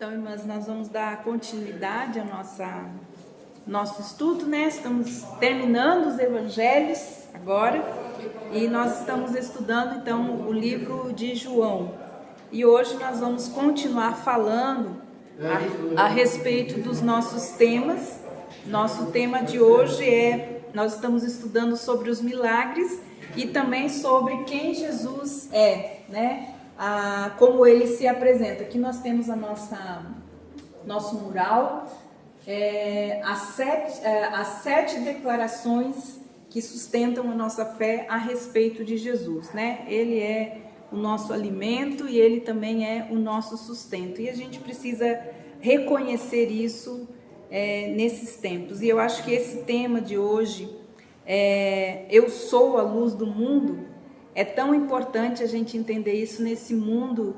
Então, irmãs, nós vamos dar continuidade ao nosso estudo, né? Estamos terminando os evangelhos agora e nós estamos estudando, então, o livro de João. E hoje nós vamos continuar falando a respeito dos nossos temas. Nosso tema de hoje nós estamos estudando sobre os milagres e também sobre quem Jesus é, né? Como ele se apresenta. Aqui nós temos nosso mural, as sete declarações que sustentam a nossa fé a respeito de Jesus, né? Ele é o nosso alimento e ele também é o nosso sustento. E a gente precisa reconhecer isso nesses tempos. E eu acho que esse tema de hoje, eu sou a luz do mundo, é tão importante a gente entender isso nesse mundo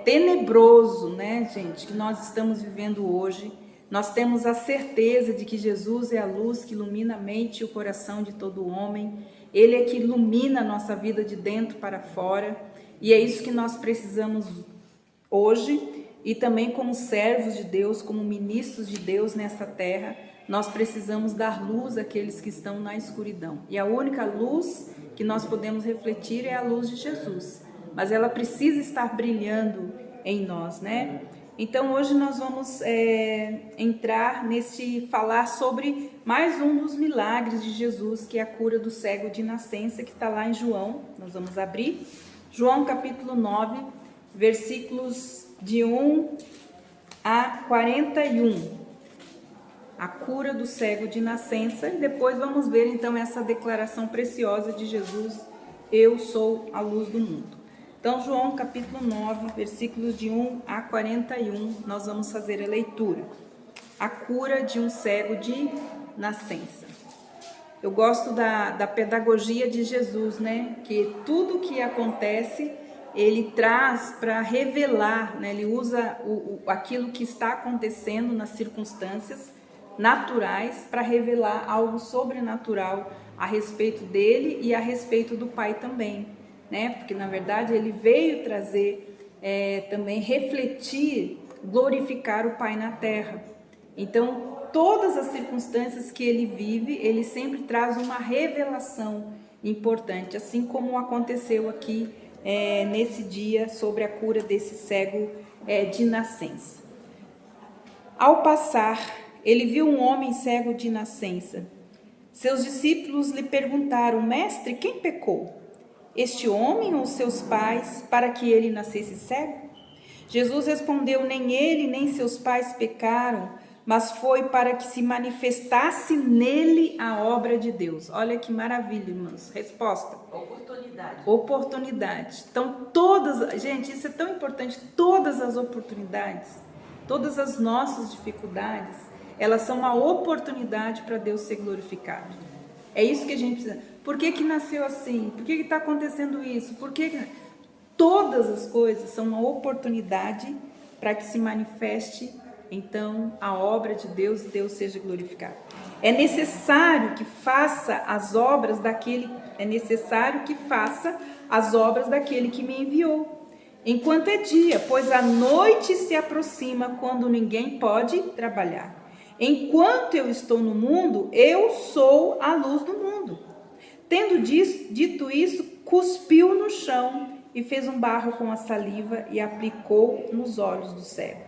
tenebroso, né, gente, que nós estamos vivendo hoje. Nós temos a certeza de que Jesus é a luz que ilumina a mente e o coração de todo homem. Ele é que ilumina a nossa vida de dentro para fora. E é isso que nós precisamos hoje. E também como servos de Deus, como ministros de Deus nessa terra, nós precisamos dar luz àqueles que estão na escuridão. E a única luz que nós podemos refletir é a luz de Jesus. Mas ela precisa estar brilhando em nós, né? Então hoje nós vamos entrar falar sobre mais um dos milagres de Jesus, que é a cura do cego de nascença, que está lá em João. Nós vamos abrir João capítulo 9, versículos de 1 a 41. A cura do cego de nascença, e depois vamos ver então essa declaração preciosa de Jesus: eu sou a luz do mundo. Então, João capítulo 9, versículos de 1 a 41, nós vamos fazer a leitura. A cura de um cego de nascença. Eu gosto da pedagogia de Jesus, né? Que tudo que acontece, ele traz para revelar, né? Ele usa aquilo que está acontecendo nas circunstâncias naturais para revelar algo sobrenatural a respeito dele e a respeito do Pai também, né? Porque na verdade ele veio trazer também refletir, glorificar o Pai na terra. Então todas as circunstâncias que ele vive, ele sempre traz uma revelação importante, assim como aconteceu aqui nesse dia sobre a cura desse cego de nascença. Ao passar, ele viu um homem cego de nascença. Seus discípulos lhe perguntaram: Mestre, quem pecou? Este homem ou seus pais, para que ele nascesse cego? Jesus respondeu: Nem ele nem seus pais pecaram, mas foi para que se manifestasse nele a obra de Deus. Olha que maravilha, irmãos. Resposta. Oportunidade. Então, gente, isso é tão importante. Todas as oportunidades, todas as nossas dificuldades, elas são uma oportunidade para Deus ser glorificado. É isso que a gente precisa. Por que nasceu assim? Por que está acontecendo isso? Todas as coisas são uma oportunidade para que se manifeste, então, a obra de Deus e Deus seja glorificado. É necessário que faça as obras daquele que me enviou. Enquanto é dia, pois a noite se aproxima, quando ninguém pode trabalhar. Enquanto eu estou no mundo, eu sou a luz do mundo. Tendo dito isso, cuspiu no chão e fez um barro com a saliva e aplicou nos olhos do cego,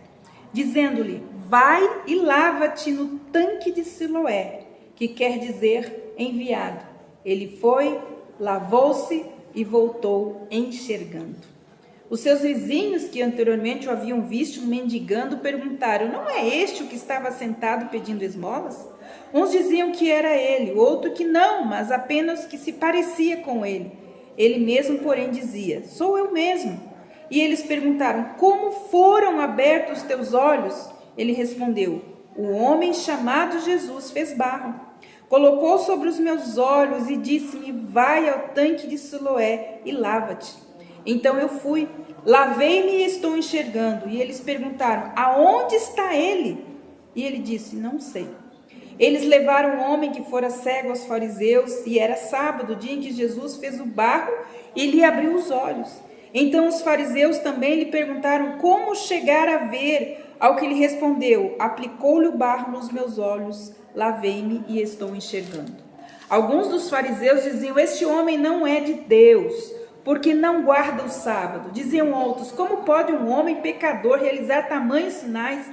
dizendo-lhe: vai e lava-te no tanque de Siloé, que quer dizer enviado. Ele foi, lavou-se e voltou enxergando. Os seus vizinhos, que anteriormente o haviam visto mendigando, perguntaram: não é este o que estava sentado pedindo esmolas? Uns diziam que era ele, outro que não, mas apenas que se parecia com ele. Ele mesmo, porém, dizia: sou eu mesmo. E eles perguntaram: como foram abertos os teus olhos? Ele respondeu: o homem chamado Jesus fez barro, colocou sobre os meus olhos e disse-me: vai ao tanque de Siloé e lava-te. Então eu fui, lavei-me e estou enxergando. E eles perguntaram: aonde está ele? E ele disse: não sei. Eles levaram um homem que fora cego aos fariseus, e era sábado, dia em que Jesus fez o barro e lhe abriu os olhos. Então os fariseus também lhe perguntaram como chegar a ver, ao que ele respondeu: aplicou-lhe o barro nos meus olhos, lavei-me e estou enxergando. Alguns dos fariseus diziam: este homem não é de Deus, porque não guarda o sábado. Diziam outros: como pode um homem pecador realizar tamanhos sinais?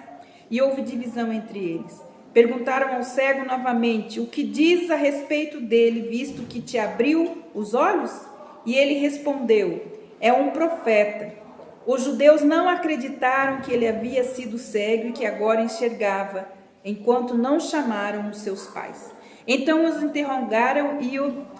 E houve divisão entre eles. Perguntaram ao cego novamente: o que diz a respeito dele, visto que te abriu os olhos? E ele respondeu: é um profeta. Os judeus não acreditaram que ele havia sido cego e que agora enxergava, enquanto não chamaram os seus pais. Então os interrogaram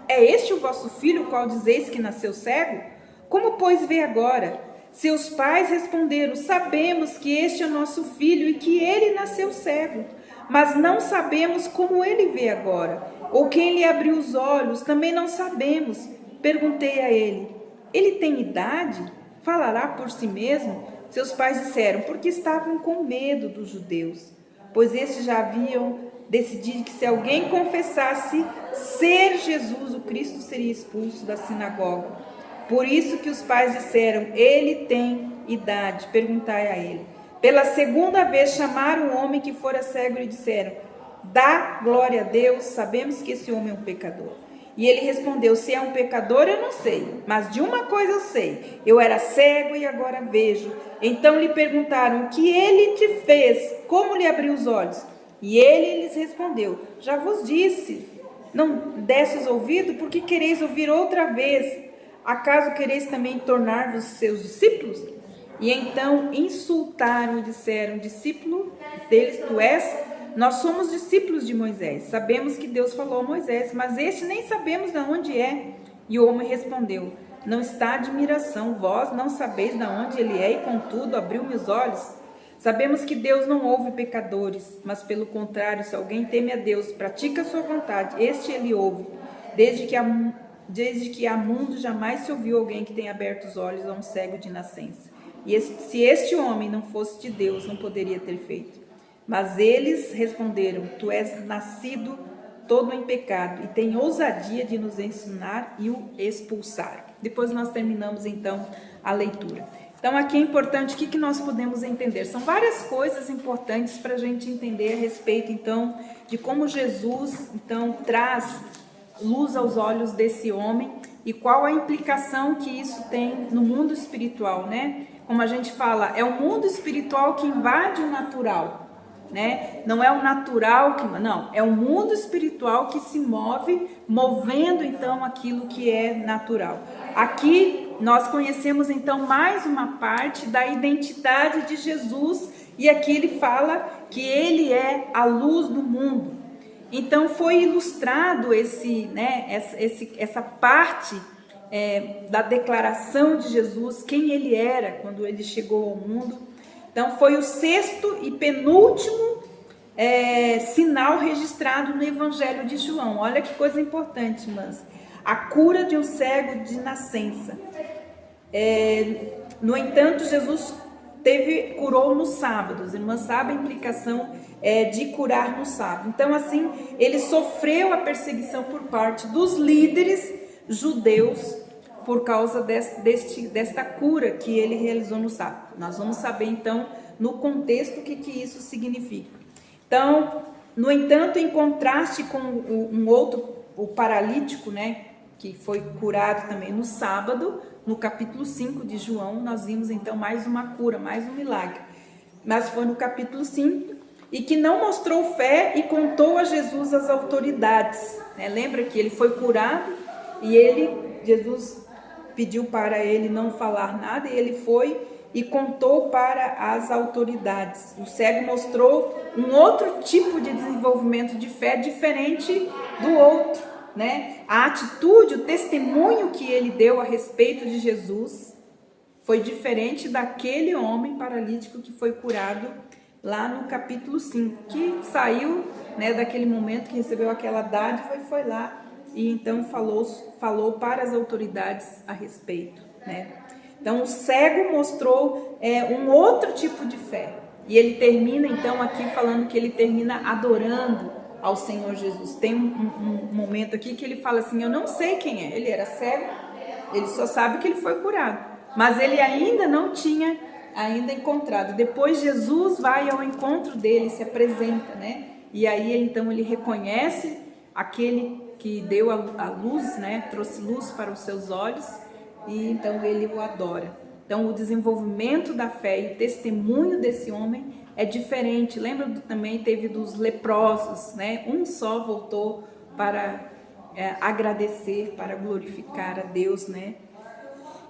é este o vosso filho, o qual dizeis que nasceu cego? Como, pois, vê agora? Seus pais responderam: sabemos que este é o nosso filho e que ele nasceu cego, mas não sabemos como ele vê agora, ou quem lhe abriu os olhos, também não sabemos. Perguntei a ele: ele tem idade? Falará por si mesmo? Seus pais disseram: porque estavam com medo dos judeus, pois estes já haviam decidido que se alguém confessasse ser Jesus o Cristo, seria expulso da sinagoga. Por isso que os pais disseram: ele tem idade, perguntai a ele. Pela segunda vez chamaram o homem que fora cego e lhe disseram: dá glória a Deus, sabemos que esse homem é um pecador. E ele respondeu: se é um pecador eu não sei, mas de uma coisa eu sei, eu era cego e agora vejo. Então lhe perguntaram: o que ele te fez? Como lhe abriu os olhos? E ele lhes respondeu: já vos disse, não desses ouvido, porque quereis ouvir outra vez? Acaso quereis também tornar-vos seus discípulos? E então insultaram e disseram: discípulo deles tu és? Nós somos discípulos de Moisés, sabemos que Deus falou a Moisés, mas este nem sabemos de onde é. E o homem respondeu: não está admiração, vós não sabeis de onde ele é, e contudo abriu meus olhos. Sabemos que Deus não ouve pecadores, mas pelo contrário, se alguém teme a Deus, pratica a sua vontade, este ele ouve. Desde que há mundo jamais se ouviu alguém que tenha aberto os olhos a um cego de nascença. E se este homem não fosse de Deus, não poderia ter feito. Mas eles responderam: tu és nascido todo em pecado, e tem ousadia de nos ensinar e o expulsar. Depois nós terminamos então a leitura. Então aqui é importante, o que nós podemos entender? São várias coisas importantes para a gente entender a respeito então de como Jesus então traz luz aos olhos desse homem e qual a implicação que isso tem no mundo espiritual, né? Como a gente fala, é o mundo espiritual que invade o natural, né? Não é o natural que... Não, é o mundo espiritual que se move, movendo então aquilo que é natural. Aqui nós conhecemos então mais uma parte da identidade de Jesus, e aqui ele fala que ele é a luz do mundo. Então foi ilustrado essa parte da declaração de Jesus, quem ele era quando ele chegou ao mundo. Então foi o sexto e penúltimo sinal registrado no Evangelho de João. Olha que coisa importante, irmãs. A cura de um cego de nascença. No entanto, Jesus curou no sábado. Os irmãos sabem a implicação de curar no sábado. Então, assim, ele sofreu a perseguição por parte dos líderes judeus por causa desta cura que ele realizou no sábado. Nós vamos saber, então, no contexto, o que isso significa. Então, no entanto, em contraste com o paralítico, né, que foi curado também no sábado, no capítulo 5 de João, nós vimos então mais uma cura, mais um milagre. Mas foi no capítulo 5, e que não mostrou fé e contou a Jesus as autoridades. Né? Lembra que ele foi curado e Jesus pediu para ele não falar nada, e ele foi e contou para as autoridades. O cego mostrou um outro tipo de desenvolvimento de fé diferente do outro, né? A atitude, o testemunho que ele deu a respeito de Jesus foi diferente daquele homem paralítico que foi curado lá no capítulo 5, que saiu, né, daquele momento que recebeu aquela dádiva e foi lá e então falou para as autoridades a respeito, né? Então o cego mostrou um outro tipo de fé, e ele termina então aqui falando que ele termina adorando ao Senhor Jesus. Tem um momento aqui que ele fala assim: eu não sei quem é, ele era cego, ele só sabe que ele foi curado, mas ele ainda não tinha encontrado. Depois Jesus vai ao encontro dele, se apresenta, né? E aí então ele reconhece aquele que deu a luz, né? Trouxe luz para os seus olhos, e então ele o adora. Então o desenvolvimento da fé e o testemunho desse homem é diferente. Lembra também teve dos leprosos, né? Um só voltou para agradecer, para glorificar a Deus, né?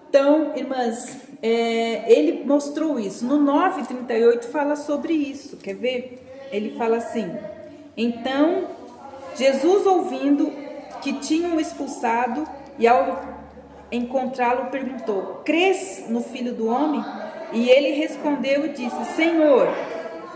Então, irmãs, ele mostrou isso. No 9:38 fala sobre isso, quer ver? Ele fala assim: então, Jesus, ouvindo que tinham expulsado, e ao encontrá-lo, perguntou: crês no Filho do Homem? E ele respondeu e disse: Senhor,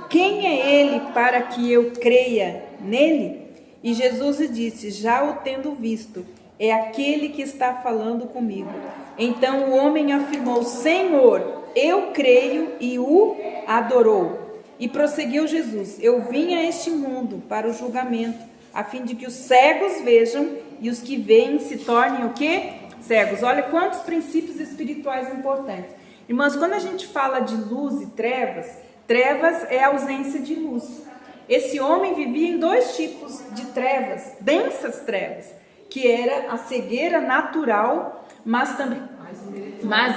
quem é ele para que eu creia nele? E Jesus lhe disse: já o tendo visto, é aquele que está falando comigo. Então o homem afirmou: Senhor, eu creio, e o adorou. E prosseguiu Jesus: eu vim a este mundo para o julgamento, a fim de que os cegos vejam e os que veem se tornem o quê? Cegos. Olha quantos princípios espirituais importantes. Irmãs, quando a gente fala de luz e trevas, trevas é a ausência de luz. Esse homem vivia em dois tipos de trevas, densas trevas, que era a cegueira natural, mas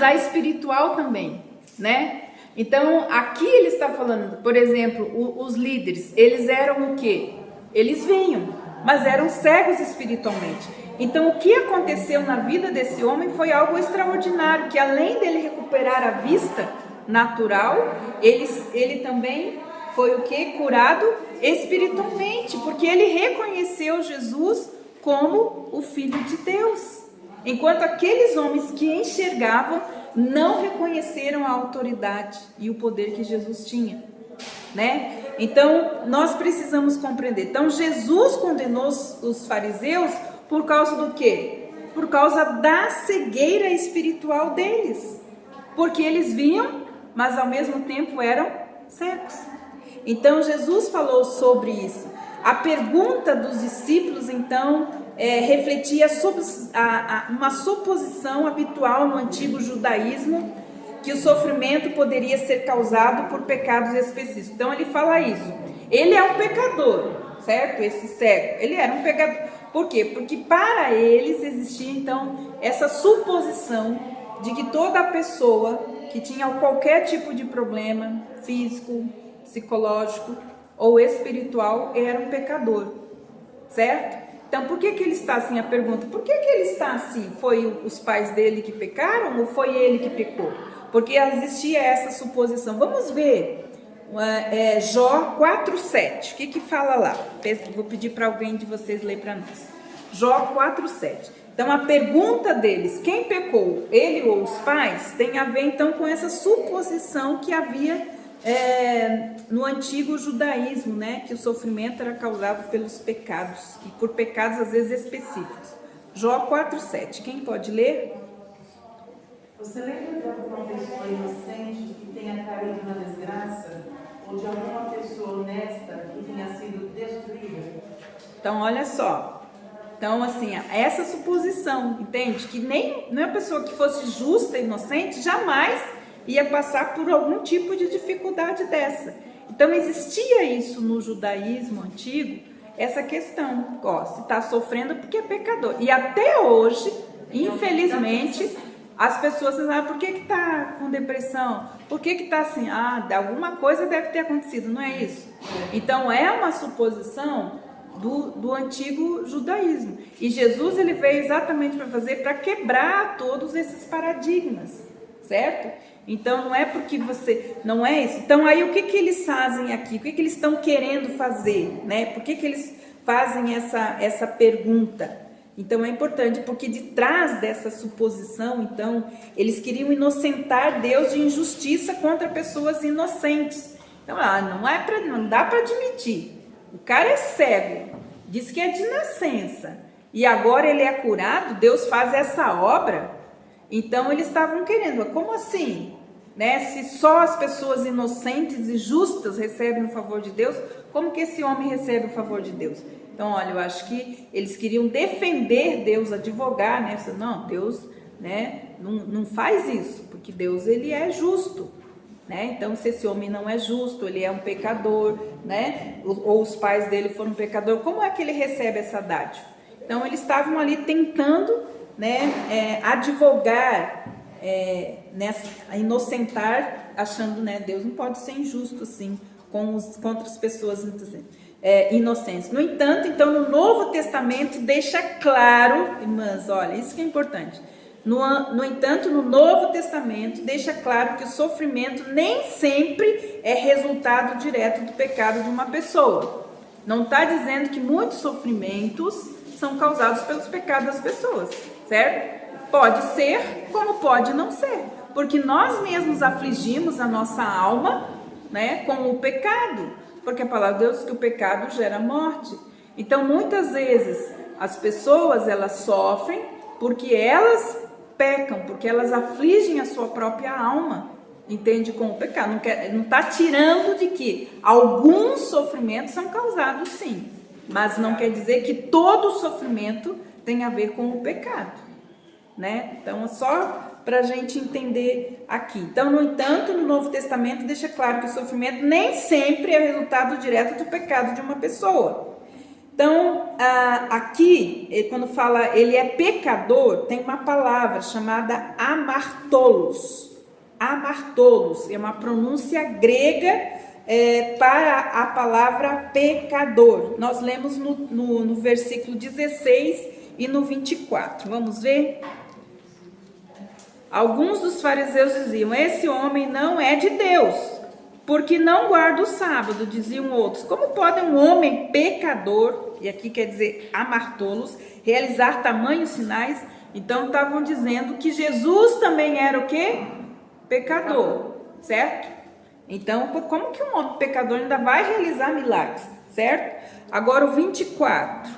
a espiritual também, né? Então, aqui ele está falando, por exemplo, os líderes, eles eram o quê? Eles vinham, mas eram cegos espiritualmente. Então, o que aconteceu na vida desse homem foi algo extraordinário, que além dele recuperar a vista natural, ele também foi o que? Curado espiritualmente, porque ele reconheceu Jesus como o Filho de Deus. Enquanto aqueles homens que enxergavam não reconheceram a autoridade e o poder que Jesus tinha, né? Então, nós precisamos compreender. Então, Jesus condenou os fariseus por causa do quê? Por causa da cegueira espiritual deles. Porque eles viam, mas ao mesmo tempo eram cegos. Então, Jesus falou sobre isso. A pergunta dos discípulos, então, refletia sobre uma suposição habitual no antigo judaísmo, que o sofrimento poderia ser causado por pecados específicos. Então, ele fala isso. Ele é um pecador, certo? Esse cego, ele era um pecador. Por quê? Porque para eles existia, então, essa suposição de que toda pessoa que tinha qualquer tipo de problema físico, psicológico ou espiritual era um pecador, certo? Então, por que ele está assim? A pergunta: por que ele está assim? Foi os pais dele que pecaram ou foi ele que pecou? Porque existia essa suposição. Vamos ver Jó 4:7. O que fala lá? Vou pedir para alguém de vocês ler para nós. Jó 4:7. Então, a pergunta deles, quem pecou, ele ou os pais, tem a ver então com essa suposição que havia no antigo judaísmo, né, que o sofrimento era causado pelos pecados, e por pecados às vezes específicos. Jó 4:7, quem pode ler? Você lembra de alguma pessoa inocente que tenha caído na desgraça? Ou de alguma pessoa honesta que tenha sido destruída? Então, olha só. Então, assim, essa suposição, entende? Que nem uma pessoa que fosse justa e inocente jamais ia passar por algum tipo de dificuldade dessa. Então, existia isso no judaísmo antigo, essa questão, se está sofrendo porque é pecador. E até hoje, infelizmente, as pessoas dizem: por que está com depressão? Por que está assim? Alguma coisa deve ter acontecido, não é isso? Então, é uma suposição do antigo judaísmo. E Jesus, ele veio exatamente para quebrar todos esses paradigmas, certo? Então, não é porque não é isso. Então, aí o que eles fazem aqui? O que eles estão querendo fazer, né? Por que eles fazem essa pergunta? Então, é importante, porque de trás dessa suposição, então, eles queriam inocentar Deus de injustiça contra pessoas inocentes. Então, não dá para admitir. O cara é cego, diz que é de nascença, e agora ele é curado, Deus faz essa obra. Então eles estavam querendo, como assim? Né? Se só as pessoas inocentes e justas recebem o favor de Deus, como que esse homem recebe o favor de Deus? Então, olha, eu acho que eles queriam defender Deus, advogar, né? Não, Deus né? Não faz isso, porque Deus, ele é justo, né? Então, se esse homem não é justo, ele é um pecador, né? Ou os pais dele foram pecadores, como é que ele recebe essa dádiva? Então, eles estavam ali tentando, né, advogar, inocentar, achando, né, Deus não pode ser injusto assim contra as pessoas inocentes. No entanto, então, no Novo Testamento deixa claro, irmãs, olha, isso que é importante. No entanto, no Novo Testamento deixa claro que o sofrimento nem sempre é resultado direto do pecado de uma pessoa. Não está dizendo que muitos sofrimentos são causados pelos pecados das pessoas, certo? Pode ser, como pode não ser, porque nós mesmos afligimos a nossa alma, né, com o pecado, porque a palavra de Deus diz que o pecado gera morte. Então, muitas vezes as pessoas, elas sofrem porque elas pecam, porque elas afligem a sua própria alma, entende, com o pecado. Não está tirando de que alguns sofrimentos são causados, sim, mas não quer dizer que todo sofrimento tem a ver com o pecado, né? Então, é só para a gente entender aqui. Então, no entanto, no Novo Testamento deixa claro que o sofrimento nem sempre é resultado direto do pecado de uma pessoa. Então, aqui, quando fala ele é pecador, tem uma palavra chamada amartolos. Amartolos é uma pronúncia grega para a palavra pecador. Nós lemos no versículo 16 e no 24. Vamos ver? Alguns dos fariseus diziam: esse homem não é de Deus, porque não guarda o sábado. Diziam outros: como pode um homem pecador, e aqui quer dizer amartolos, realizar tamanhos sinais? Então estavam dizendo que Jesus também era o quê? Pecador, certo? Então, como que um homem pecador ainda vai realizar milagres, certo? Agora o 24.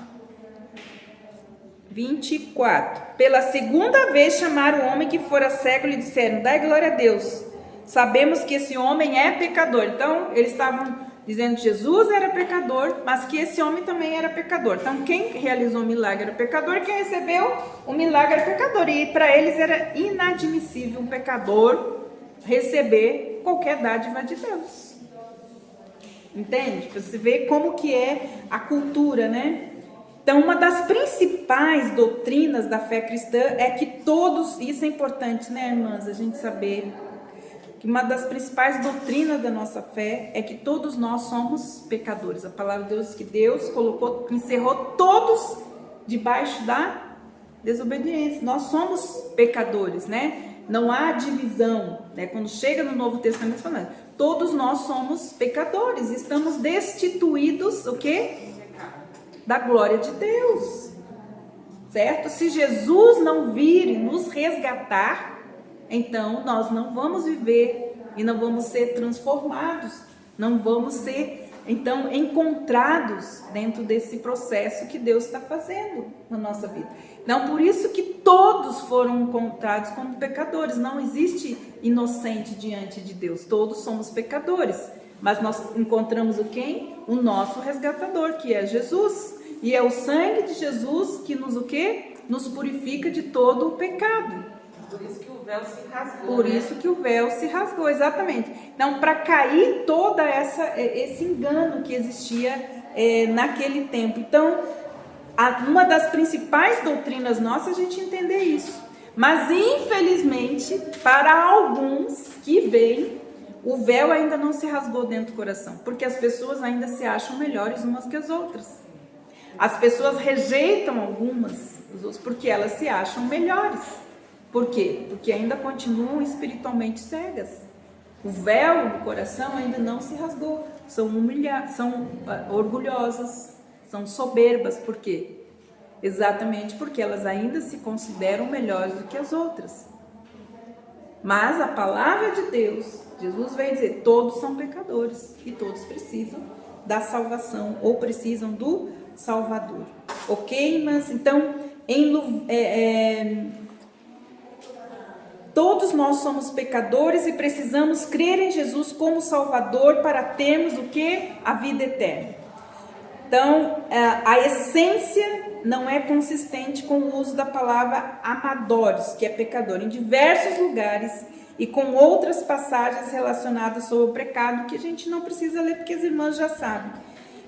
Pela segunda vez chamaram o homem que fora cego e lhe disseram: dai glória a Deus, sabemos que esse homem é pecador. Então, eles estavam dizendo que Jesus era pecador, mas que esse homem também era pecador. Então, quem realizou o milagre era o pecador, quem recebeu o milagre era o pecador. E para eles era inadmissível um pecador receber qualquer dádiva de Deus. Entende? Você vê como que é a cultura, né? Então, uma das principais doutrinas da fé cristã é que todos, isso é importante, né, irmãs, a gente saber, que uma das principais doutrinas da nossa fé é que todos nós somos pecadores. A palavra de Deus diz que Deus encerrou todos debaixo da desobediência. Nós somos pecadores, né? Não há divisão, né? Quando chega no Novo Testamento falando, todos nós somos pecadores, estamos destituídos, o quê? Da glória de Deus, certo? Se Jesus não vir e nos resgatar, então nós não vamos viver e não vamos ser transformados, não vamos ser, então, encontrados dentro desse processo que Deus está fazendo na nossa vida. Então, por isso que todos foram encontrados como pecadores, não existe inocente diante de Deus, todos somos pecadores. Mas nós encontramos o quem? O nosso resgatador, que é Jesus. E é o sangue de Jesus que nos o quê? Nos purifica de todo o pecado. Por isso que o véu se rasgou. Por isso que o véu se rasgou, exatamente. Então, para cair toda esse engano que existia naquele tempo. Então, uma das principais doutrinas nossas é a gente entender isso. Mas, infelizmente, para alguns que veem, o véu ainda não se rasgou dentro do coração, porque as pessoas ainda se acham melhores umas que as outras. As pessoas rejeitam algumas dos outros porque elas se acham melhores. Por quê? Porque ainda continuam espiritualmente cegas. O véu do coração ainda não se rasgou. São orgulhosas, são soberbas. Por quê? Exatamente porque elas ainda se consideram melhores do que as outras. Mas a palavra de Deus, Jesus veio dizer, todos são pecadores e todos precisam da salvação ou precisam do Salvador. Ok, mas então, todos nós somos pecadores e precisamos crer em Jesus como Salvador para termos o que? A vida eterna. Então, a essência não é consistente com o uso da palavra amadores, que é pecador, em diversos lugares e com outras passagens relacionadas sobre o pecado que a gente não precisa ler porque as irmãs já sabem.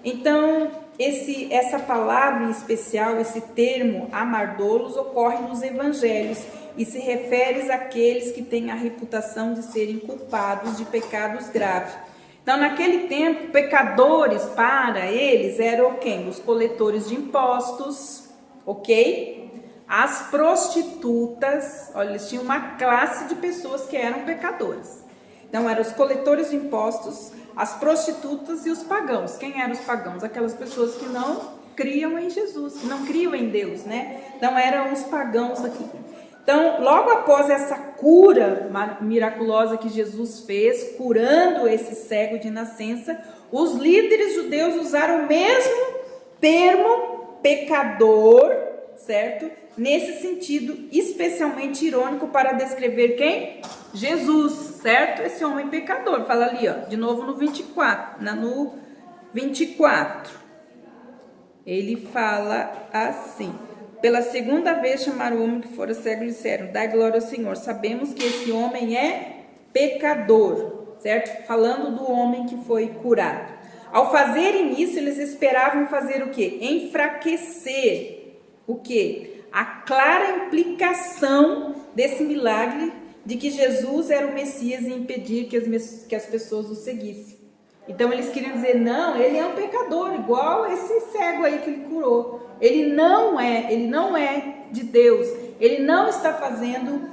Então, essa palavra em especial, esse termo amardolos, ocorre nos evangelhos e se refere àqueles que têm a reputação de serem culpados de pecados graves. Então, naquele tempo, pecadores para eles eram quem? Os coletores de impostos, ok? As prostitutas, olha, eles tinham uma classe de pessoas que eram pecadoras. Então, eram os coletores de impostos, as prostitutas e os pagãos. Quem eram os pagãos? Aquelas pessoas que não criam em Jesus, que não criam em Deus, né? Então, eram os pagãos aqui. Então, logo após essa cura miraculosa que Jesus fez, curando esse cego de nascença, os líderes judeus usaram o mesmo termo pecador, certo? Nesse sentido especialmente irônico para descrever quem? Jesus, certo? Esse homem pecador. Fala ali, ó, de novo no 24. No 24, ele fala assim: pela segunda vez chamaram o homem que fora cego e disseram: dai glória ao Senhor, sabemos que esse homem é pecador, certo? Falando do homem que foi curado. Ao fazerem isso, eles esperavam fazer o quê? Enfraquecer o quê? A clara implicação desse milagre de que Jesus era o Messias e impedir que as pessoas o seguissem. Então eles queriam dizer: não, ele é um pecador, igual esse cego aí que ele curou. Ele não é de Deus, ele não está fazendo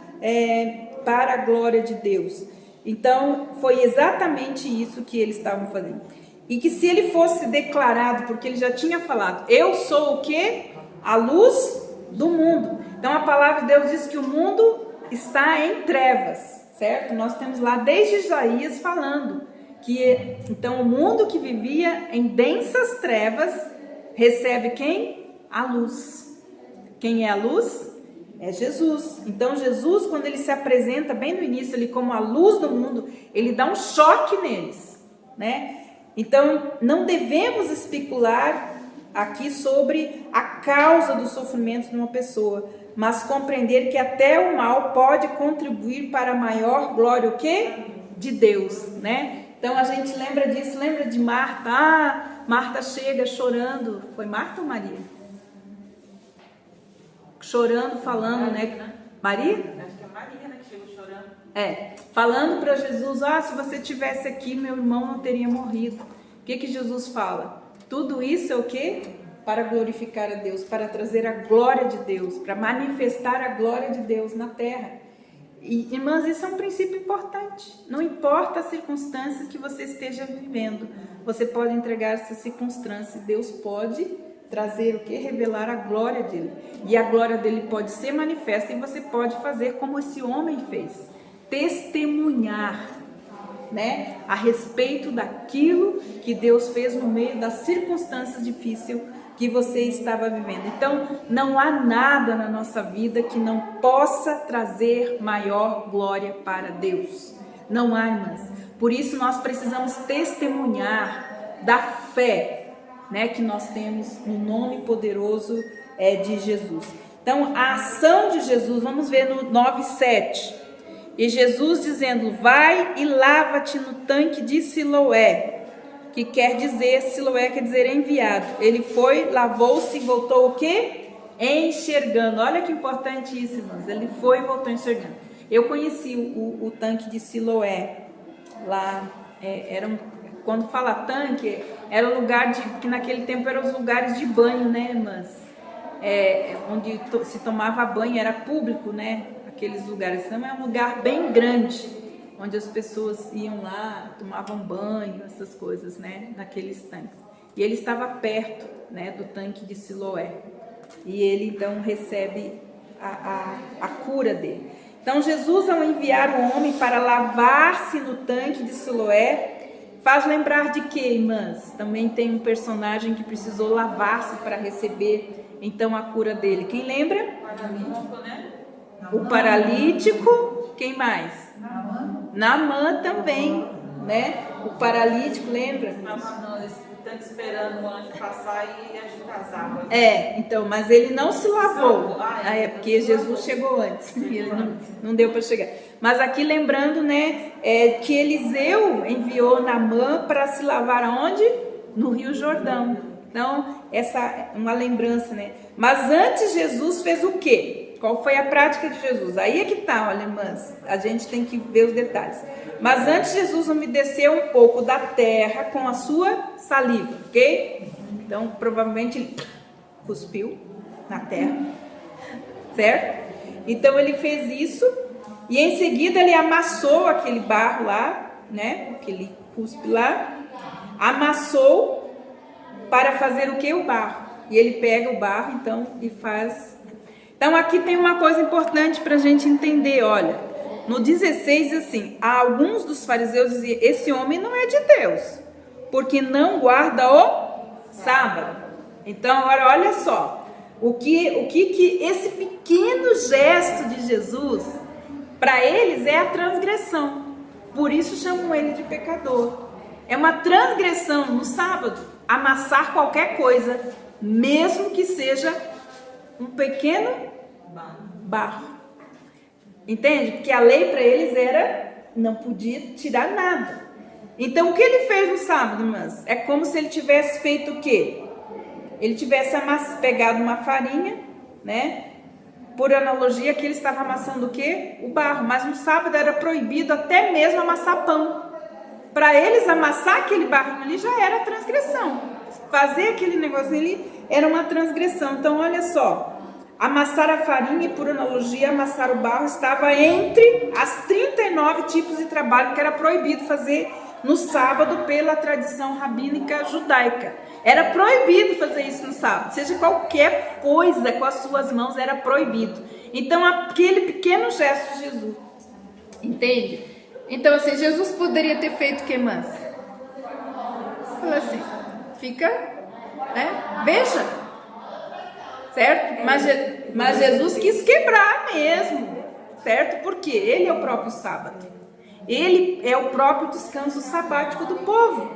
para a glória de Deus. Então foi exatamente isso que eles estavam fazendo. E que se ele fosse declarado, porque ele já tinha falado: eu sou o quê? A luz do mundo. Então a palavra de Deus diz que o mundo está em trevas, certo? Nós temos lá desde Isaías falando que então o mundo que vivia em densas trevas recebe quem? A luz. Quem é a luz? É Jesus. Então Jesus, quando ele se apresenta bem no início ali como a luz do mundo, ele dá um choque neles, né? Então não devemos especular aqui sobre a causa do sofrimento de uma pessoa, mas compreender que até o mal pode contribuir para a maior glória o quê? De Deus, né? Então a gente lembra disso, lembra de Marta? Marta chega chorando. Foi Marta ou Maria? Chorando, falando, né? Maria? Acho que é Maria, né, que chegou chorando. Falando para Jesus: se você tivesse aqui, meu irmão não teria morrido. O que Jesus fala? Tudo isso é o quê? Para glorificar a Deus, para trazer a glória de Deus, para manifestar a glória de Deus na terra. E, irmãs, isso é um princípio importante. Não importa as circunstâncias que você esteja vivendo, você pode entregar essas circunstâncias. Deus pode trazer o que? Revelar a glória dele. E a glória dele pode ser manifesta e você pode fazer como esse homem fez. Testemunhar, né, a respeito daquilo que Deus fez no meio das circunstâncias difíceis que você estava vivendo. Então, não há nada na nossa vida que não possa trazer maior glória para Deus. Não há, irmãs. Por isso, nós precisamos testemunhar da fé, né, que nós temos no nome poderoso de Jesus. Então, a ação de Jesus, vamos ver no 9:7. E Jesus dizendo: vai e lava-te no tanque de Siloé, que quer dizer, Siloé quer dizer enviado. Ele foi, lavou-se e voltou o quê? Enxergando. Olha que importante isso, irmãos. Ele foi e voltou enxergando. Eu conheci o tanque de Siloé. Lá, quando fala tanque, era o lugar que naquele tempo eram os lugares de banho, né, irmãs? Onde se tomava banho, era público, né? Aqueles lugares. Então é um lugar bem grande, onde as pessoas iam lá, tomavam banho, essas coisas, né, naqueles tanques. E ele estava perto, né, do tanque de Siloé. E ele então recebe a cura dele. Então Jesus, ao enviar o homem para lavar-se no tanque de Siloé, faz lembrar de quê, irmãs? Também tem um personagem que precisou lavar-se para receber então a cura dele. Quem lembra? Paralítico, né? O paralítico. Quem mais? Naamã também, né? O paralítico, lembra? tanto esperando o anjo passar e agitar as águas. Então, mas ele não se lavou. Porque Jesus chegou antes. E ele não deu para chegar. Mas aqui lembrando, né, que Eliseu enviou Naamã para se lavar aonde? No Rio Jordão. Então, essa é uma lembrança, né? Mas antes Jesus fez o quê? Qual foi a prática de Jesus? Aí é que tá, olha, irmãs, a gente tem que ver os detalhes. Mas antes Jesus umedeceu um pouco da terra com a sua saliva, ok? Então, provavelmente ele cuspiu na terra, certo? Então ele fez isso e em seguida ele amassou aquele barro lá, né? Aquele cuspe lá, amassou para fazer o que? O barro. E ele pega o barro, então, e faz. Então aqui tem uma coisa importante para a gente entender, olha. No 16 assim, alguns dos fariseus diziam, esse homem não é de Deus, porque não guarda o sábado. Então agora olha só, o que esse pequeno gesto de Jesus, para eles é a transgressão, por isso chamam ele de pecador. É uma transgressão no sábado, amassar qualquer coisa, mesmo que seja um pequeno barro. Entende? Porque a lei para eles era, não podia tirar nada. Então o que ele fez no sábado, irmãs? É como se ele tivesse feito o quê? Ele tivesse pegado uma farinha, né? Por analogia que ele estava amassando o quê? O barro. Mas no sábado era proibido até mesmo amassar pão. Para eles amassar aquele barrinho ali já era transgressão. Fazer aquele negocinho ali era uma transgressão. Então olha só. Amassar a farinha e, por analogia, amassar o barro estava entre as 39 tipos de trabalho que era proibido fazer no sábado pela tradição rabínica judaica. Era proibido fazer isso no sábado, seja qualquer coisa com as suas mãos era proibido. Então aquele pequeno gesto de Jesus, entende? Então assim, Jesus poderia ter feito o que, irmãs? Fala assim, fica, né? Veja. Certo? Mas Jesus quis quebrar mesmo, certo? Porque ele é o próprio sábado. Ele é o próprio descanso sabático do povo,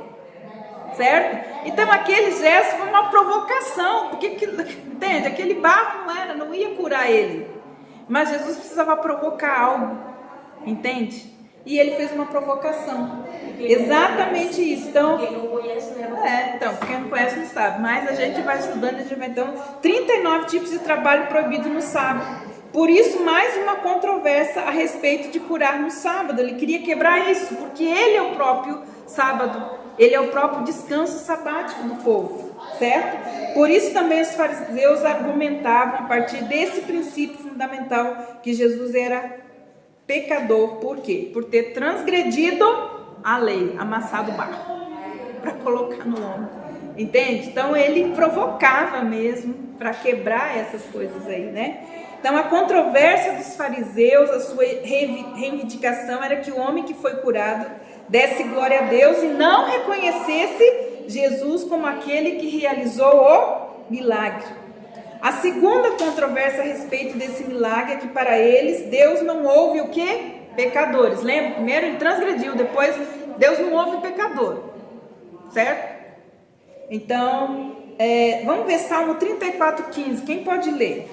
certo? Então aquele gesto foi uma provocação, porque entende? Aquele barro não ia curar ele, mas Jesus precisava provocar algo, entende? E ele fez uma provocação. Exatamente isso. Então, quem não conhece, quem não conhece não sabe. Mas a gente vai estudando, a gente vai então 39 tipos de trabalho proibido no sábado. Por isso, mais uma controvérsia a respeito de curar no sábado. Ele queria quebrar isso, porque ele é o próprio sábado. Ele é o próprio descanso sabático do povo, certo? Por isso também os fariseus argumentavam a partir desse princípio fundamental que Jesus era pecador. Por quê? Por ter transgredido a lei, amassado o barro para colocar no homem, entende? Então ele provocava mesmo para quebrar essas coisas aí, né? Então a controvérsia dos fariseus, a sua reivindicação era que o homem que foi curado desse glória a Deus e não reconhecesse Jesus como aquele que realizou o milagre. A segunda controvérsia a respeito desse milagre é que para eles Deus não ouve o quê? Pecadores. Lembra? Primeiro ele transgrediu, depois Deus não ouve pecador. Certo? Então, vamos ver Salmo 34:15. Quem pode ler?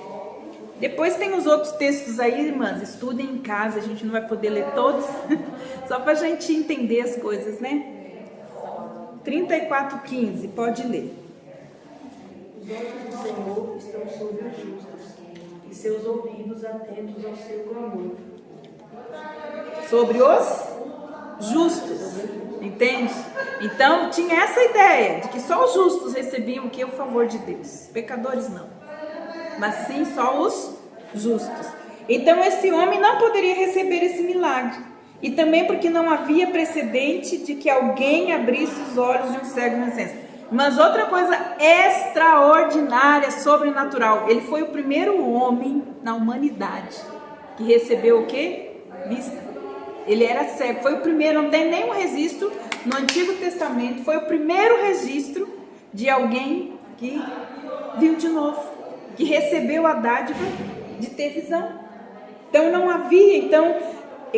Depois tem os outros textos aí, irmãs. Estudem em casa, a gente não vai poder ler todos. Só para a gente entender as coisas, né? 34:15, pode ler. Os olhos do Senhor estão sobre os justos, e seus ouvidos atentos ao seu clamor. Sobre os justos, entende? Então tinha essa ideia de que só os justos recebiam o que? O favor de Deus. Pecadores não, mas sim só os justos. Então esse homem não poderia receber esse milagre. E também porque não havia precedente de que alguém abrisse os olhos de um cego de nascença. Mas outra coisa extraordinária, sobrenatural. Ele foi o primeiro homem na humanidade que recebeu o quê? Vista. Ele era cego. Foi o primeiro, não tem nenhum registro no Antigo Testamento. Foi o primeiro registro de alguém que viu de novo, que recebeu a dádiva de ter visão. Então não havia. Então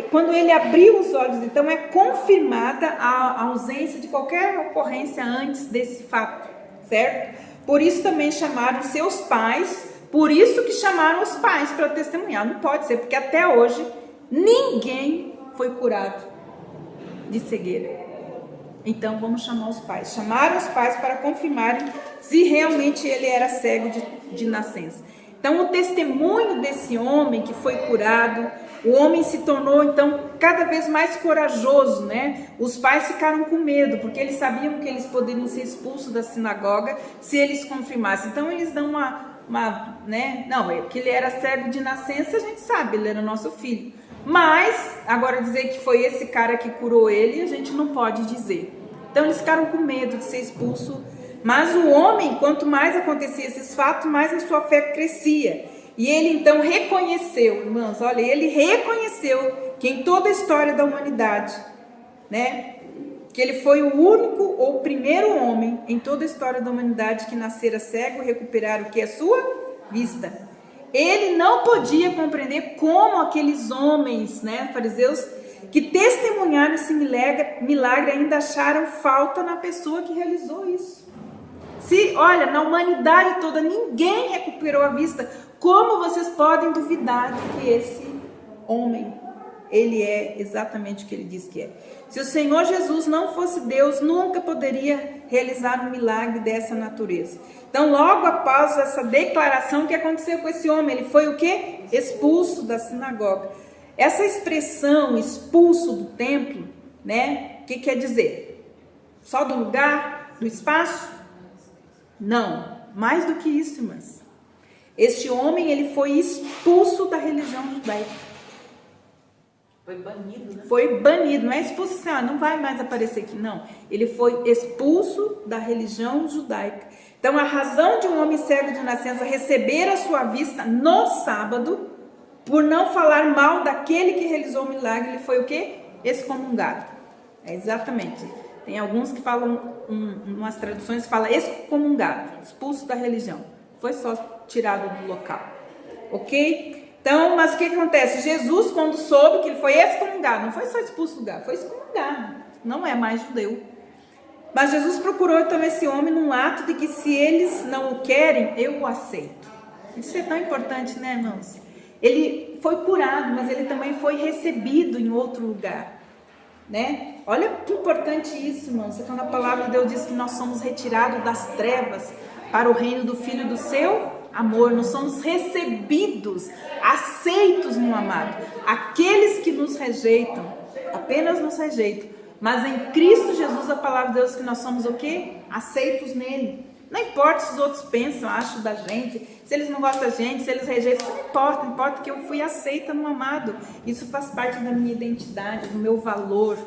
quando ele abriu os olhos, então é confirmada a ausência de qualquer ocorrência antes desse fato, certo? Por isso também chamaram seus pais, por isso que chamaram os pais para testemunhar. Não pode ser, porque até hoje ninguém foi curado de cegueira. Então vamos chamar os pais. Chamaram os pais para confirmarem se realmente ele era cego de nascença. Então o testemunho desse homem que foi curado, o homem se tornou então cada vez mais corajoso, né? Os pais ficaram com medo, porque eles sabiam que eles poderiam ser expulsos da sinagoga se eles confirmassem. Então eles dão né? Não, que ele era cego de nascença, a gente sabe, ele era nosso filho. Mas, agora dizer que foi esse cara que curou ele, a gente não pode dizer. Então eles ficaram com medo de ser expulso. Mas o homem, quanto mais acontecia esses fatos, mais a sua fé crescia. E ele então reconheceu, irmãos, olha, ele reconheceu que em toda a história da humanidade, né, que ele foi o único ou primeiro homem em toda a história da humanidade que nascera cego e recuperar o que é sua vista. Ele não podia compreender como aqueles homens, né, fariseus, que testemunharam esse milagre ainda acharam falta na pessoa que realizou isso. Se, olha, na humanidade toda ninguém recuperou a vista, como vocês podem duvidar de que esse homem, ele é exatamente o que ele diz que é? Se o Senhor Jesus não fosse Deus, nunca poderia realizar um milagre dessa natureza. Então, logo após essa declaração, o que aconteceu com esse homem? Ele foi o quê? Expulso da sinagoga. Essa expressão, expulso do templo, né? O que quer dizer? Só do lugar, do espaço? Não, mais do que isso, irmãs. Este homem, ele foi expulso da religião judaica. Foi banido, né? Foi banido, não é expulso assim, não vai mais aparecer aqui, não. Ele foi expulso da religião judaica. Então, a razão de um homem cego de nascença receber a sua vista no sábado, por não falar mal daquele que realizou o milagre, ele foi o quê? Excomungado. É exatamente. Tem alguns que falam, umas traduções falam excomungado, expulso da religião. Foi só tirado do local. Ok? Então, mas o que acontece? Jesus, quando soube que ele foi excomungado, não foi só expulso do lugar, foi excomungado. Não é mais judeu. Mas Jesus procurou então esse homem num ato de que se eles não o querem, eu o aceito. Isso é tão importante, né, irmãos? Ele foi curado, mas ele também foi recebido em outro lugar, né? Olha que importante isso, irmãos. Quando a palavra de Deus diz que nós somos retirados das trevas para o reino do Filho do seu amor, nós somos recebidos, aceitos no amado. Aqueles que nos rejeitam, apenas nos rejeitam, mas em Cristo Jesus a palavra de Deus diz que nós somos o quê? Aceitos nele. Não importa se os outros pensam, acham da gente, se eles não gostam da gente, se eles rejeitam, isso não importa, importa que eu fui aceita no amado. Isso faz parte da minha identidade, do meu valor.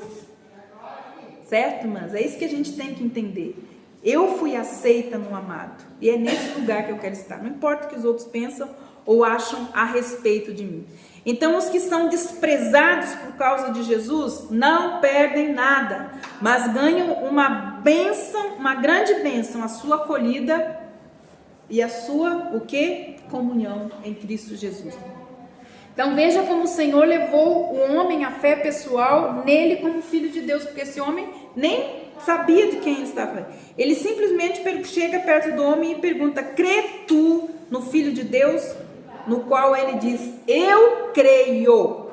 Certo, irmãs? É isso que a gente tem que entender. Eu fui aceita no amado. E é nesse lugar que eu quero estar. Não importa o que os outros pensam ou acham a respeito de mim. Então, os que são desprezados por causa de Jesus não perdem nada, mas ganham uma bênção, uma grande bênção, a sua acolhida e a sua, o quê? Comunhão em Cristo Jesus. Então, veja como o Senhor levou o homem à fé pessoal nele como filho de Deus, porque esse homem nem sabia de quem ele estava. Ele simplesmente chega perto do homem e pergunta: crê tu no Filho de Deus? No qual ele diz: eu creio.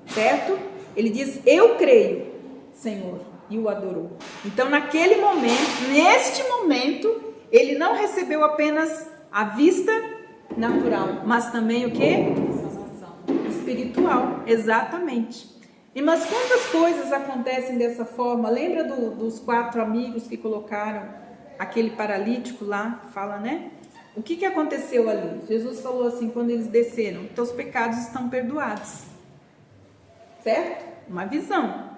Certo? Ele diz: eu creio, Senhor, e o adorou. Então, naquele momento, neste momento, ele não recebeu apenas a vista natural, mas também o quê? Espiritual, exatamente. E mas quantas coisas acontecem dessa forma? Lembra dos 4 amigos que colocaram aquele paralítico lá? Fala, né? O que aconteceu ali? Jesus falou assim, quando eles desceram: teus pecados estão perdoados. Certo? Uma visão.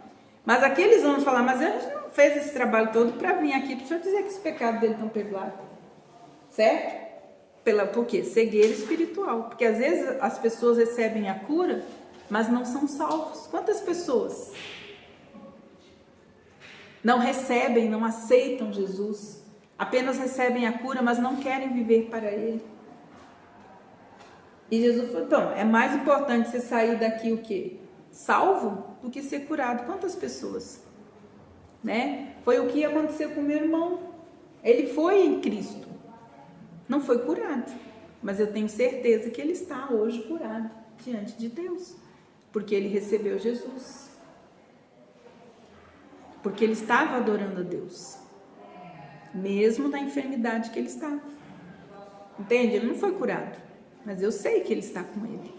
Mas aqueles homens falaram: mas a gente não fez esse trabalho todo para vir aqui para o senhor dizer que os pecados dele estão perdoados. Certo? Por quê? Cegueira espiritual. Porque às vezes as pessoas recebem a cura, mas não são salvos. Quantas pessoas não recebem, não aceitam Jesus? Apenas recebem a cura, mas não querem viver para Ele. E Jesus falou: então, é mais importante você sair daqui o quê? salvo do que ser curado. Quantas pessoas, né? Foi o que aconteceu com meu irmão. Ele foi em Cristo, não foi curado, mas eu tenho certeza que ele está hoje curado diante de Deus, porque ele recebeu Jesus, porque ele estava adorando a Deus, mesmo na enfermidade que ele estava. Entende? Ele não foi curado, mas eu sei que ele está com ele.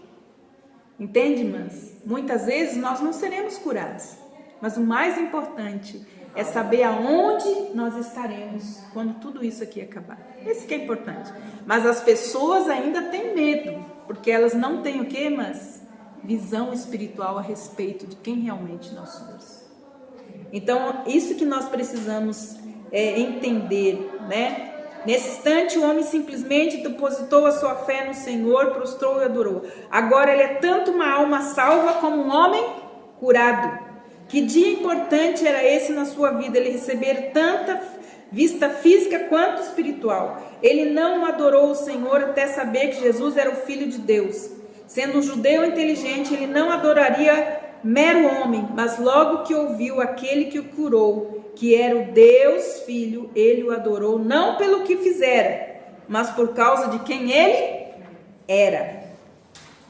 Entende, irmãs? Muitas vezes nós não seremos curados, mas o mais importante é saber aonde nós estaremos quando tudo isso aqui acabar. Esse que é importante. Mas as pessoas ainda têm medo, porque elas não têm o quê, mas visão espiritual a respeito de quem realmente nós somos. Então, isso que nós precisamos entender, né? Nesse instante, o homem simplesmente depositou a sua fé no Senhor, prostrou e adorou. Agora ele é tanto uma alma salva como um homem curado. Que dia importante era esse na sua vida, ele receber tanta vista física quanto espiritual. Ele não adorou o Senhor até saber que Jesus era o Filho de Deus. Sendo um judeu inteligente, ele não adoraria mero homem, mas logo que ouviu aquele que o curou, que era o Deus Filho, ele o adorou, não pelo que fizera, mas por causa de quem ele era.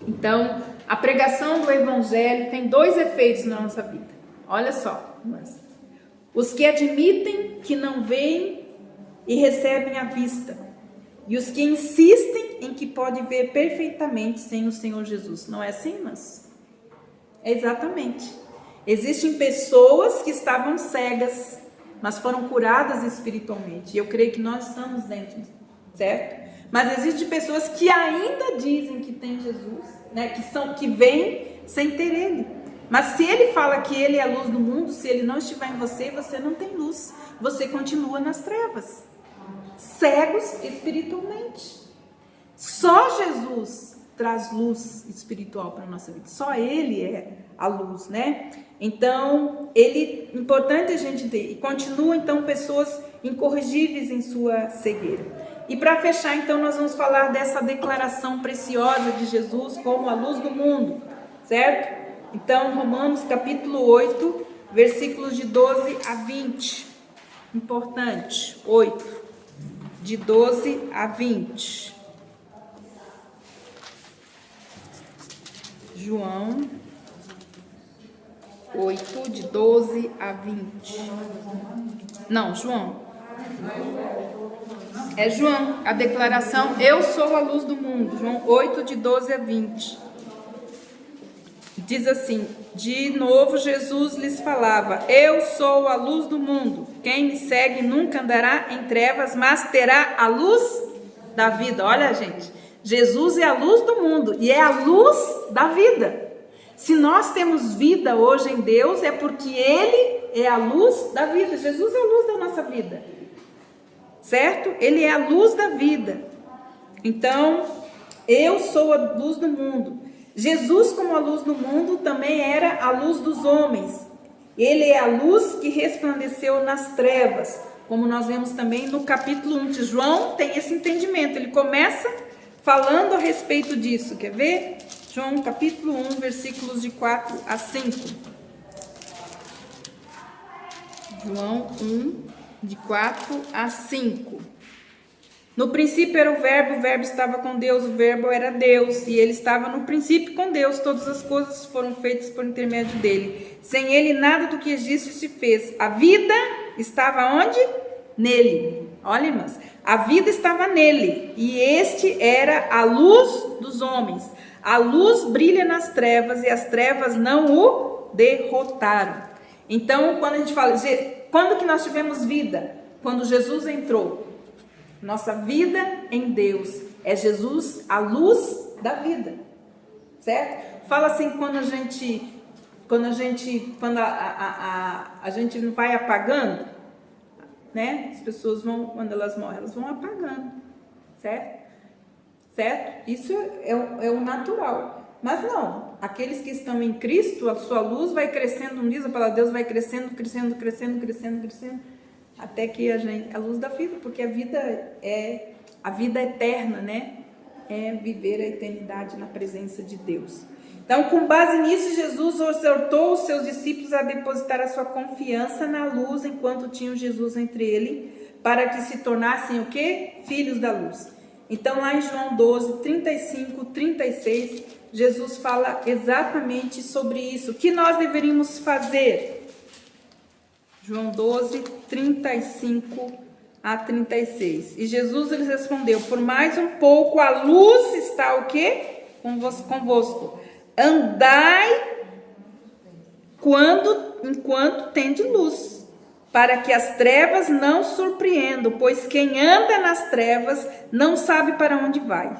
Então, a pregação do Evangelho tem dois efeitos na nossa vida. Olha só, mas os que admitem que não veem e recebem à vista, e os que insistem em que pode ver perfeitamente sem o Senhor Jesus. Não é assim, mas é exatamente. Existem pessoas que estavam cegas, mas foram curadas espiritualmente. E eu creio que nós estamos dentro, certo? Mas existem pessoas que ainda dizem que tem Jesus, né? Que vêm sem ter Ele. Mas se Ele fala que Ele é a luz do mundo, se Ele não estiver em você, você não tem luz. Você continua nas trevas, cegos espiritualmente. Só Jesus traz luz espiritual para a nossa vida. Só Ele é a luz, né? Então, importante a gente ter. E continua, então, pessoas incorrigíveis em sua cegueira. E para fechar, então, nós vamos falar dessa declaração preciosa de Jesus como a luz do mundo, certo? Então, Romanos capítulo 8, versículos de 12 a 20. Importante, 8, de 12 a 20. João 8, de 12 a 20. Não, João. É João, a declaração, eu sou a luz do mundo. João 8, de 12 a 20. Diz assim, de novo Jesus lhes falava, eu sou a luz do mundo. Quem me segue nunca andará em trevas, mas terá a luz da vida. Olha, gente, Jesus é a luz do mundo e é a luz da vida. Se nós temos vida hoje em Deus, é porque Ele é a luz da vida. Jesus é a luz da nossa vida, certo? Ele é a luz da vida. Então, eu sou a luz do mundo. Jesus, como a luz do mundo, também era a luz dos homens. Ele é a luz que resplandeceu nas trevas, como nós vemos também no capítulo 1 de João, tem esse entendimento. Ele começa falando a respeito disso. Quer ver? João capítulo 1, versículos de 4 a 5. João 1, de 4 a 5. No princípio era o verbo estava com Deus, o verbo era Deus, e ele estava no princípio com Deus, todas as coisas foram feitas por intermédio dele. Sem ele nada do que existe se fez. A vida estava onde? Nele. Olha, irmãs, a vida estava nele, e este era a luz dos homens. A luz brilha nas trevas, e as trevas não o derrotaram. Então, quando a gente fala, quando que nós tivemos vida? Quando Jesus entrou. Nossa vida em Deus é Jesus, a luz da vida, certo? Fala assim, quando a gente vai apagando, né? As pessoas vão, quando elas morrem, elas vão apagando, certo? Isso é o natural. Mas não, aqueles que estão em Cristo, a sua luz vai crescendo, diz a palavra de Deus, vai crescendo, até que a luz da vida, porque a vida eterna, né? É viver a eternidade na presença de Deus. Então, com base nisso, Jesus exortou os seus discípulos a depositar a sua confiança na luz enquanto tinham Jesus entre ele, para que se tornassem o quê? Filhos da luz. Então, lá em João 12, 35, 36, Jesus fala exatamente sobre isso. O que nós deveríamos fazer? João 12, 35 a 36. E Jesus lhes respondeu: por mais um pouco a luz está o quê? Convosco. Andai enquanto tende luz, para que as trevas não surpreendam, pois quem anda nas trevas não sabe para onde vai.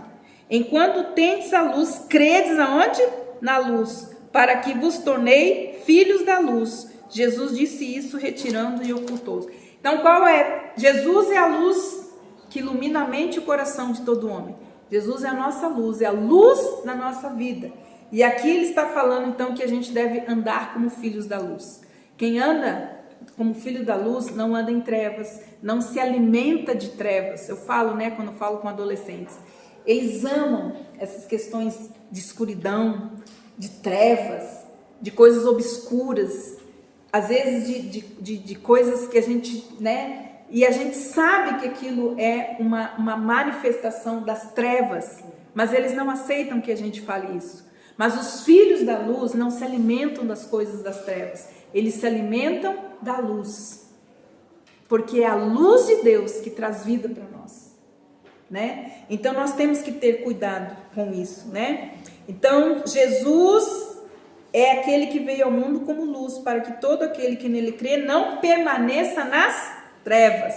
Enquanto tendes a luz, credes aonde? Na luz, para que vos tornei filhos da luz. Jesus disse isso retirando e ocultou. Então qual é? Jesus é a luz que ilumina a mente e o coração de todo homem. Jesus é a nossa luz, é a luz da nossa vida. E aqui ele está falando então que a gente deve andar como filhos da luz. Quem anda como filho da luz não anda em trevas, não se alimenta de trevas. Eu falo, quando eu falo com adolescentes, eles amam essas questões de escuridão, de trevas, de coisas obscuras, às vezes de coisas que a gente, e a gente sabe que aquilo é uma manifestação das trevas, mas eles não aceitam que a gente fale isso. Mas os filhos da luz não se alimentam das coisas das trevas, eles se alimentam da luz, porque é a luz de Deus que traz vida para nós, Então nós temos que ter cuidado com isso, Então Jesus é aquele que veio ao mundo como luz, para que todo aquele que nele crê não permaneça nas trevas.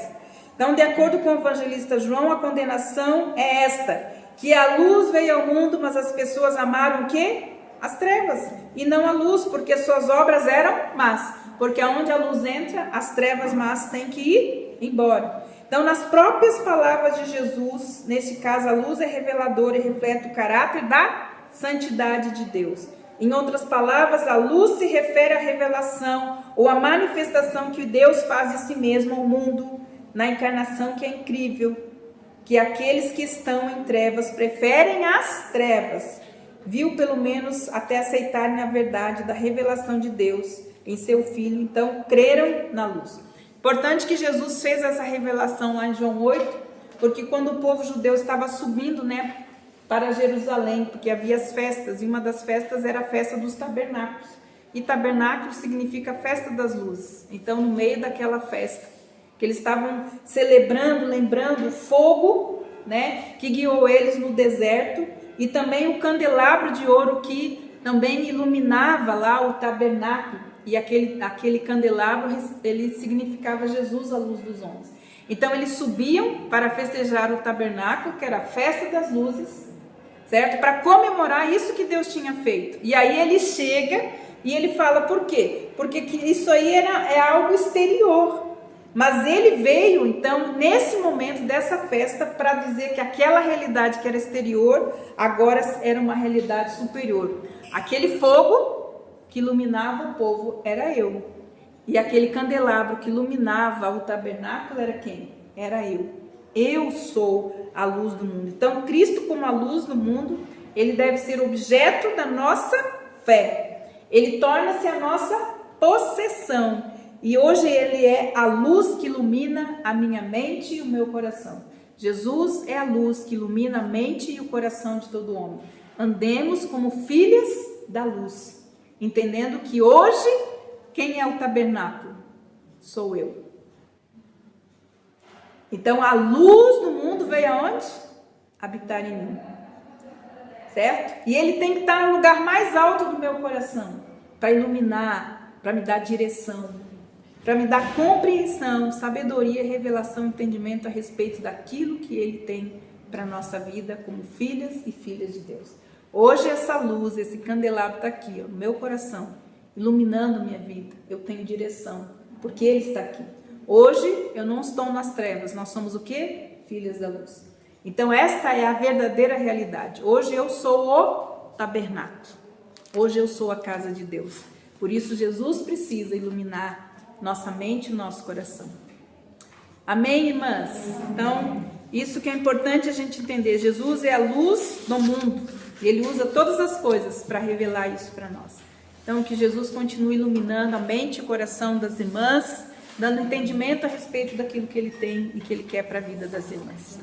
Então, de acordo com o evangelista João, a condenação é esta: que a luz veio ao mundo, mas as pessoas amaram o quê? As trevas, e não a luz, porque suas obras eram más. Porque aonde a luz entra, as trevas más têm que ir embora. Então, nas próprias palavras de Jesus, nesse caso, a luz é reveladora e reflete o caráter da santidade de Deus. Em outras palavras, a luz se refere à revelação ou à manifestação que Deus faz de si mesmo ao mundo, na encarnação, que é incrível, que aqueles que estão em trevas preferem as trevas, viu, pelo menos até aceitarem a verdade da revelação de Deus em seu Filho, então creram na luz. Importante que Jesus fez essa revelação lá em João 8, porque quando o povo judeu estava subindo, para Jerusalém, porque havia as festas, e uma das festas era a festa dos tabernáculos, e tabernáculo significa festa das luzes. Então, no meio daquela festa, que eles estavam celebrando, lembrando o fogo, que guiou eles no deserto, e também o candelabro de ouro que também iluminava lá o tabernáculo, e aquele candelabro, ele significava Jesus, a luz dos homens. Então eles subiam para festejar o tabernáculo, que era a festa das luzes, certo? Para comemorar isso que Deus tinha feito. E aí ele chega e ele fala por quê? Porque isso aí é algo exterior. Mas ele veio, então, nesse momento dessa festa, para dizer que aquela realidade que era exterior, agora era uma realidade superior. Aquele fogo que iluminava o povo era eu. E aquele candelabro que iluminava o tabernáculo era quem? Era eu. Eu sou a luz do mundo. Então, Cristo, como a luz do mundo, ele deve ser objeto da nossa fé. Ele torna-se a nossa possessão. E hoje ele é a luz que ilumina a minha mente e o meu coração. Jesus é a luz que ilumina a mente e o coração de todo homem. Andemos como filhas da luz, entendendo que hoje, quem é o tabernáculo? Sou eu. Então a luz do mundo veio aonde? Habitar em mim. Certo? E ele tem que estar no lugar mais alto do meu coração, para iluminar, para me dar direção, para me dar compreensão, sabedoria, revelação, entendimento a respeito daquilo que ele tem para a nossa vida como filhas e filhos de Deus. Hoje essa luz, esse candelabro está aqui, no meu coração, iluminando minha vida. Eu tenho direção, porque ele está aqui. Hoje eu não estou nas trevas, nós somos o quê? Filhas da luz. Então esta é a verdadeira realidade. Hoje eu sou o tabernáculo. Hoje eu sou a casa de Deus. Por isso Jesus precisa iluminar nossa mente e nosso coração. Amém, irmãs? Então, isso que é importante a gente entender. Jesus é a luz do mundo. E Ele usa todas as coisas para revelar isso para nós. Então, que Jesus continue iluminando a mente e o coração das irmãs, dando entendimento a respeito daquilo que Ele tem e que Ele quer para a vida das irmãs.